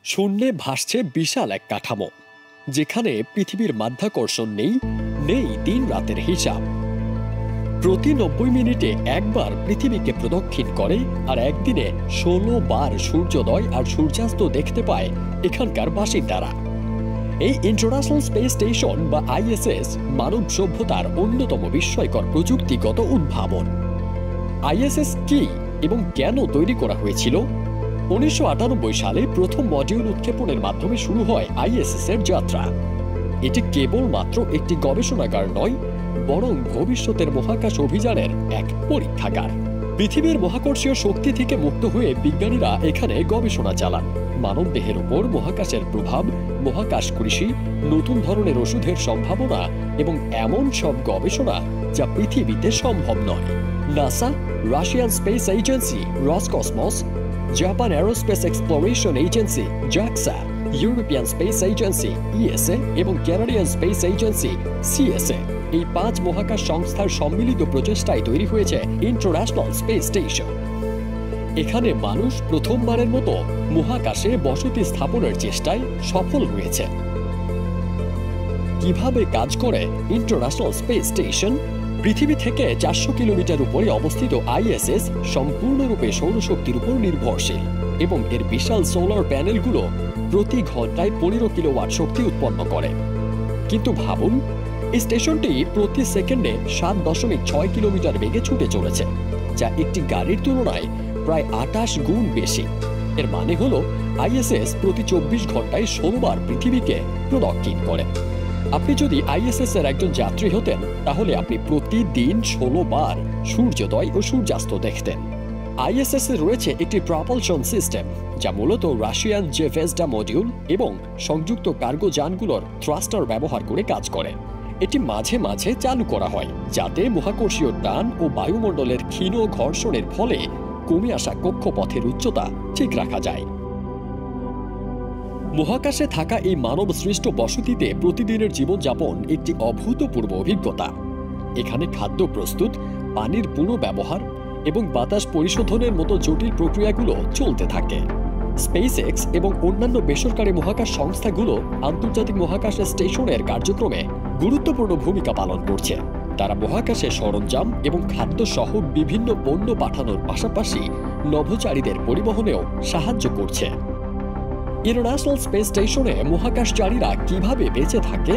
শূন্যে ভাসছে বিশাল এক কাঠামো, যেখানে পৃথিবীর মাধ্যাকর্ষণ নেই, নেই দিন রাতের হিসাব। প্রতি 90 মিনিটে একবার পৃথিবীকে প্রদক্ষিণ করে আর একদিনে 16 বার সূর্যোদয় আর সূর্যাস্ত দেখতে পায় এখানকার বাসিন্দারা। এই ইন্টারন্যাশনাল স্পেস স্টেশন বা আইএসএস মানব সভ্যতার অন্যতম বিস্ময়কর প্রযুক্তিগত উদ্ভাবন। আইএসএস কি এবং কেন তৈরি করা হয়েছিল? 1998 সালে প্রথম মডিউল উৎক্ষেপণের মাধ্যমে শুরু হয় আইএসএস এর যাত্রা। এটি কেবলমাত্র একটি গবেষণাগার নয়, বরং ভবিষ্যতের মহাকাশ অভিযানের এক পরীক্ষাগার। পৃথিবীর মহাকর্ষীয় শক্তি থেকে মুক্ত হয়ে বিজ্ঞানীরা এখানে গবেষণা চালান। মানবদেহের উপর মহাকাশের প্রভাব, মহাকাশ কৃষি, নতুন ধরনের ওষুধের সম্ভাবনা এবং এমন সব গবেষণা যা পৃথিবীতে সম্ভব নয়। NASA, Russian space agency Roscosmos, Japan aerospace exploration agency JAXA, European space agency ESA এবং ক্যানাডিয়ান স্পেস এজেন্সি সিএসএ, এই 5 মহাকাশ সংস্থার সম্মিলিত প্রচেষ্টায় তৈরি হয়েছে ইন্টারন্যাশনাল স্পেস স্টেশন। এখানে মানুষ প্রথমবারের মতো মহাকাশে বসতি স্থাপনের চেষ্টায় সফল হয়েছে। কিভাবে কাজ করে ইন্টারন্যাশনাল স্পেস স্টেশন? পৃথিবী থেকে 400 কিলোমিটার উপরে অবস্থিত আইএসএস সম্পূর্ণরূপে সৌরশক্তির উপর নির্ভরশীল এবং এর বিশাল সোলার প্যানেলগুলো প্রতি ঘন্টায় 15 কিলোওয়াট শক্তি উৎপন্ন করে। কিন্তু ভাবুন, এই স্টেশনটি প্রতি সেকেন্ডে 7.6 কিলোমিটার বেগে ছুটে চলেছে, যা একটি গাড়ির তুলনায় প্রায় 28 গুণ বেশি। এর মানে হলো আইএসএস প্রতি 24 ঘন্টায় 16 বার পৃথিবীকে প্রদক্ষিণ করে। আপনি যদি আইএসএস এর একজন যাত্রী হতেন, তাহলে আপনি প্রতিদিন 16 বার সূর্যোদয় ও সূর্যাস্ত দেখতেন। আইএসএস এ রয়েছে একটি প্রপালশন সিস্টেম, যা মূলত রাশিয়ান জেভেজডা মডিউল এবং সংযুক্ত কার্গো যানগুলোর থ্রাস্টার ব্যবহার করে কাজ করে। এটি মাঝে মাঝে চালু করা হয়, যাতে মহাকর্ষীয় টান ও বায়ুমণ্ডলের ক্ষীণ ঘর্ষণের ফলে কমে আসা কক্ষপথের উচ্চতা ঠিক রাখা যায়। মহাকাশে থাকা এই মানব সৃষ্ট বসতিতে প্রতিদিনের জীবনযাপন একটি অভূতপূর্ব অভিজ্ঞতা। এখানে খাদ্য প্রস্তুত, পানির পুনঃব্যবহার এবং বাতাস পরিশোধনের মতো জটিল প্রক্রিয়াগুলো চলতে থাকে। স্পেসএক্স এবং অন্যান্য বেসরকারি মহাকাশ সংস্থাগুলো আন্তর্জাতিক মহাকাশ স্টেশনের কার্যক্রমে গুরুত্বপূর্ণ ভূমিকা পালন করছে। তারা মহাকাশে সরঞ্জাম এবং খাদ্য সহ বিভিন্ন পণ্য পাঠানোর পাশাপাশি নভোচারীদের পরিবহনেও সাহায্য করছে। ইন্টারন্যাশনাল স্পেস স্টেশনে মহাকাশচারীরা কিভাবে বেঁচে থাকে?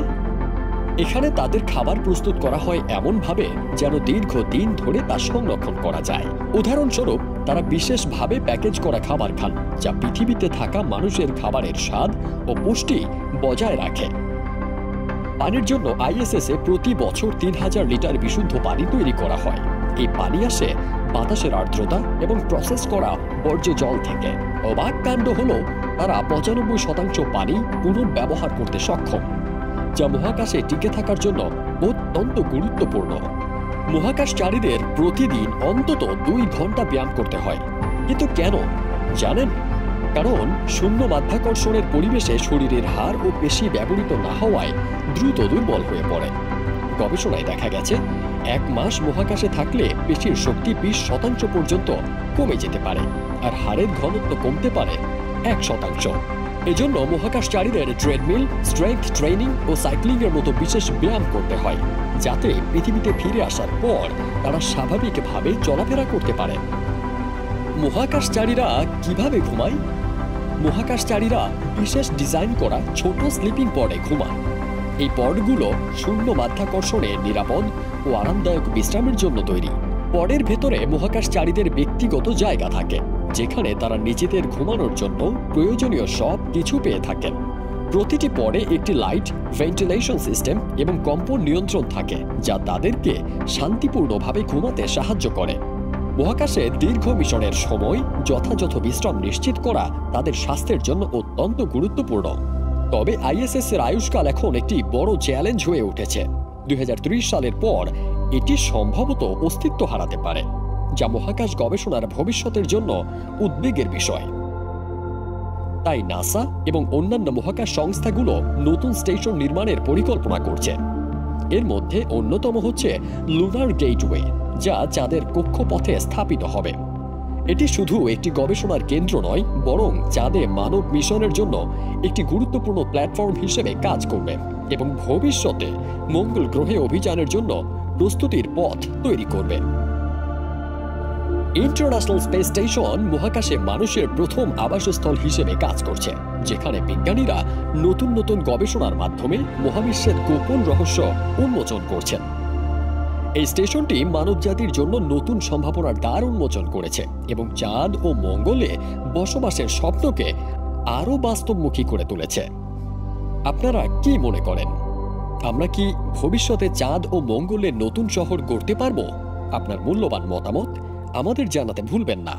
এখানে তাদের খাবার প্রস্তুত করা হয় এমনভাবে যেন দীর্ঘদিন ধরে তা সংরক্ষণ করা যায়। উদাহরণস্বরূপ, তারা বিশেষভাবে প্যাকেজ করা খাবার খান, যা পৃথিবীতে থাকা মানুষের খাবারের স্বাদ ও পুষ্টি বজায় রাখে। পানির জন্য আইএসএস এ প্রতি বছর 3000 লিটার বিশুদ্ধ পানি তৈরি করা হয়। এই পানি আসে বাতাসের আর্দ্রতা এবং প্রসেস করা বর্জ্য জল থেকে। অবাক কাণ্ড হলো, তারা 95% পানি পুনর্ব্যবহার করতে সক্ষম, যা মহাকাশে টিকে থাকার জন্য অত্যন্ত গুরুত্বপূর্ণ। মহাকাশচারীদের প্রতিদিন অন্তত 2 ঘন্টা ব্যায়াম করতে হয়। কিন্তু কেন জানেন? কারণ শূন্য মাধ্যাকর্ষণের পরিবেশে শরীরের হাড় ও পেশি ব্যবহৃত না হওয়ায় দ্রুত দুর্বল হয়ে পড়ে। গবেষণায় দেখা গেছে, 1 মাস মহাকাশে থাকলে পেশির শক্তি 20% পর্যন্ত কমে যেতে পারে, আর হাড়ের ঘনত্ব কমতে পারে 1%। এজন্য মহাকাশচারীদের ট্রেডমিল, স্ট্রেংথ ট্রেনিং ও সাইক্লিং এর মতো বিশেষ ব্যায়াম করতে হয়, যাতে পৃথিবীতে ফিরে আসার পর তারা স্বাভাবিকভাবে চলাফেরা করতে পারে। মহাকাশচারীরা কিভাবে ঘুমায়? মহাকাশচারীরা বিশেষ ডিজাইন করা ছোট স্লিপিং পডে ঘুমান। এই পডগুলো শূন্য মাধ্যাকর্ষণে নিরাপদ ও আরামদায়ক বিশ্রামের জন্য তৈরি। পডের ভেতরে মহাকাশচারীদের ব্যক্তিগত জায়গা থাকে, যেখানে তারা নিজেদের ঘুমানোর জন্য প্রয়োজনীয় সব কিছু পেয়ে থাকেন। প্রতিটি পডে একটি লাইট, ভেন্টিলেশন সিস্টেম এবং কম্পন নিয়ন্ত্রণ থাকে, যা তাদেরকে শান্তিপূর্ণভাবে ঘুমাতে সাহায্য করে। মহাকাশে দীর্ঘ মিশনের সময় যথাযথ বিশ্রাম নিশ্চিত করা তাদের স্বাস্থ্যের জন্য অত্যন্ত গুরুত্বপূর্ণ। তবে আইএসএস এর আয়ুষ্কাল এখন একটি বড় চ্যালেঞ্জ হয়ে উঠেছে। 2030 সালের পর এটি সম্ভবত অস্তিত্ব হারাতে পারে, যা মহাকাশ গবেষণার ভবিষ্যতের জন্য উদ্বেগের বিষয়। তাই নাসা এবং অন্যান্য মহাকাশ সংস্থাগুলো নতুন স্টেশন নির্মাণের পরিকল্পনা করছে। এর মধ্যে অন্যতম হচ্ছে লুনার গেটওয়ে, যা চাঁদের কক্ষপথে স্থাপিত হবে। এটি শুধু একটি গবেষণার কেন্দ্র নয়, বরং চাঁদে মানব মিশনের জন্য একটি গুরুত্বপূর্ণ প্ল্যাটফর্ম হিসেবে কাজ করবে এবং ভবিষ্যতে মঙ্গল গ্রহে অভিযানের জন্য প্রস্তুতির পথ তৈরি করবে। ইন্টারন্যাশনাল স্পেস স্টেশন মহাকাশে মানুষের প্রথম আবাসস্থল হিসেবে কাজ করছে, যেখানে বিজ্ঞানীরা নতুন নতুন গবেষণার মাধ্যমে মহাবিশ্বের গোপন রহস্য উন্মোচন করছেন। এই স্টেশনটি মানবজাতির জন্য নতুন সম্ভাবনার দ্বার উন্মোচন করেছে এবং চাঁদ ও মঙ্গলে বসবাসের স্বপ্নকে আরও বাস্তবমুখী করে তুলেছে। আপনারা কি মনে করেন, আমরা কি ভবিষ্যতে চাঁদ ও মঙ্গলে নতুন শহর গড়তে পারব? আপনার মূল্যবান মতামত আমাদের জানাতে ভুলবেন না।